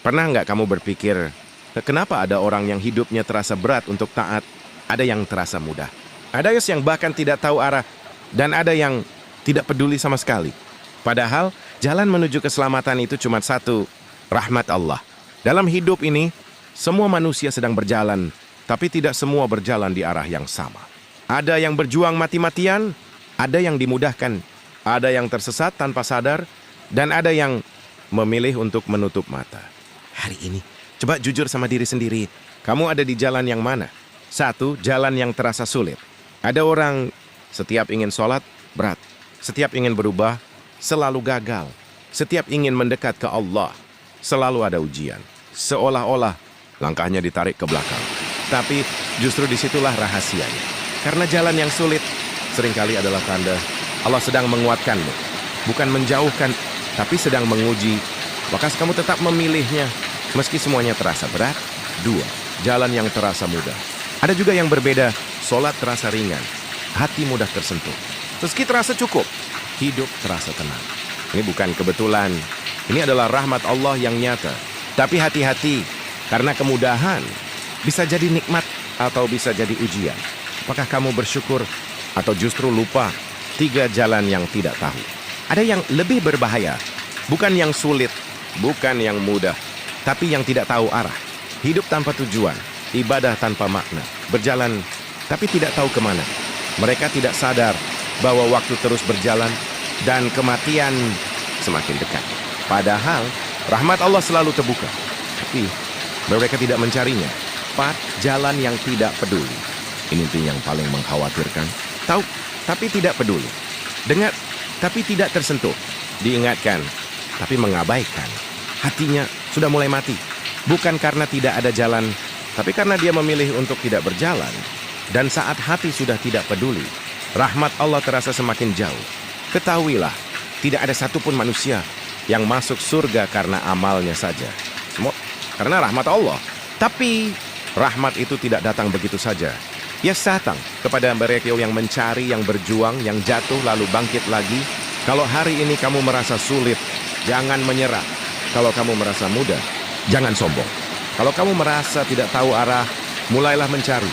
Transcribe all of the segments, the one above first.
Pernah nggak kamu berpikir, kenapa ada orang yang hidupnya terasa berat untuk taat, ada yang terasa mudah, ada yang bahkan tidak tahu arah, dan ada yang tidak peduli sama sekali. Padahal, jalan menuju keselamatan itu cuma satu, rahmat Allah. Dalam hidup ini, semua manusia sedang berjalan, tapi tidak semua berjalan di arah yang sama. Ada yang berjuang mati-matian, ada yang dimudahkan, ada yang tersesat tanpa sadar, dan ada yang memilih untuk menutup mata. Hari ini, coba jujur sama diri sendiri. Kamu ada di jalan yang mana? Satu, jalan yang terasa sulit. Ada orang setiap ingin sholat, berat. Setiap ingin berubah, selalu gagal. Setiap ingin mendekat ke Allah, selalu ada ujian. Seolah-olah langkahnya ditarik ke belakang. Tapi justru disitulah rahasianya. Karena jalan yang sulit seringkali adalah tanda Allah sedang menguatkanmu. Bukan menjauhkan, tapi sedang menguji. Maka kamu tetap memilihnya, meski semuanya terasa berat. Dua, jalan yang terasa mudah. Ada juga yang berbeda, sholat terasa ringan, hati mudah tersentuh. Meski terasa cukup, hidup terasa tenang. Ini bukan kebetulan, ini adalah rahmat Allah yang nyata. Tapi hati-hati, karena kemudahan bisa jadi nikmat atau bisa jadi ujian. Apakah kamu bersyukur atau justru lupa? Tiga jalan yang tidak tahu. Ada yang lebih berbahaya, bukan yang sulit, bukan yang mudah, tapi yang tidak tahu arah. Hidup tanpa tujuan, ibadah tanpa makna, berjalan tapi tidak tahu kemana. Mereka tidak sadar bahwa waktu terus berjalan dan kematian semakin dekat. Padahal rahmat Allah selalu terbuka, tapi mereka tidak mencarinya. Empat, jalan yang tidak peduli. Ini yang paling mengkhawatirkan. Tahu, tapi tidak peduli. Dengar, tapi tidak tersentuh. Diingatkan, tapi mengabaikan. Hatinya sudah mulai mati. Bukan karena tidak ada jalan, tapi karena dia memilih untuk tidak berjalan. Dan saat hati sudah tidak peduli, rahmat Allah terasa semakin jauh. Ketahuilah, tidak ada satupun manusia yang masuk surga karena amalnya saja. Semua karena rahmat Allah. Tapi rahmat itu tidak datang begitu saja. Ia datang kepada mereka yang mencari, yang berjuang, yang jatuh lalu bangkit lagi. Kalau hari ini kamu merasa sulit, jangan menyerah. Kalau kamu merasa mudah, jangan sombong. Kalau kamu merasa tidak tahu arah, mulailah mencari.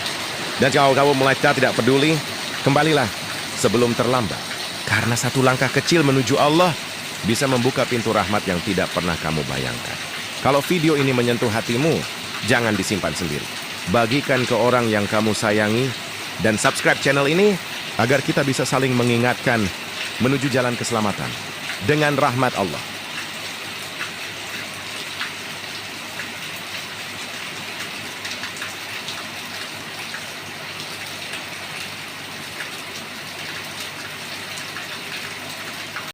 Dan kalau kamu mulai tidak peduli, kembalilah sebelum terlambat. Karena satu langkah kecil menuju Allah bisa membuka pintu rahmat yang tidak pernah kamu bayangkan. Kalau video ini menyentuh hatimu, jangan disimpan sendiri. Bagikan ke orang yang kamu sayangi dan subscribe channel ini agar kita bisa saling mengingatkan menuju jalan keselamatan dengan rahmat Allah.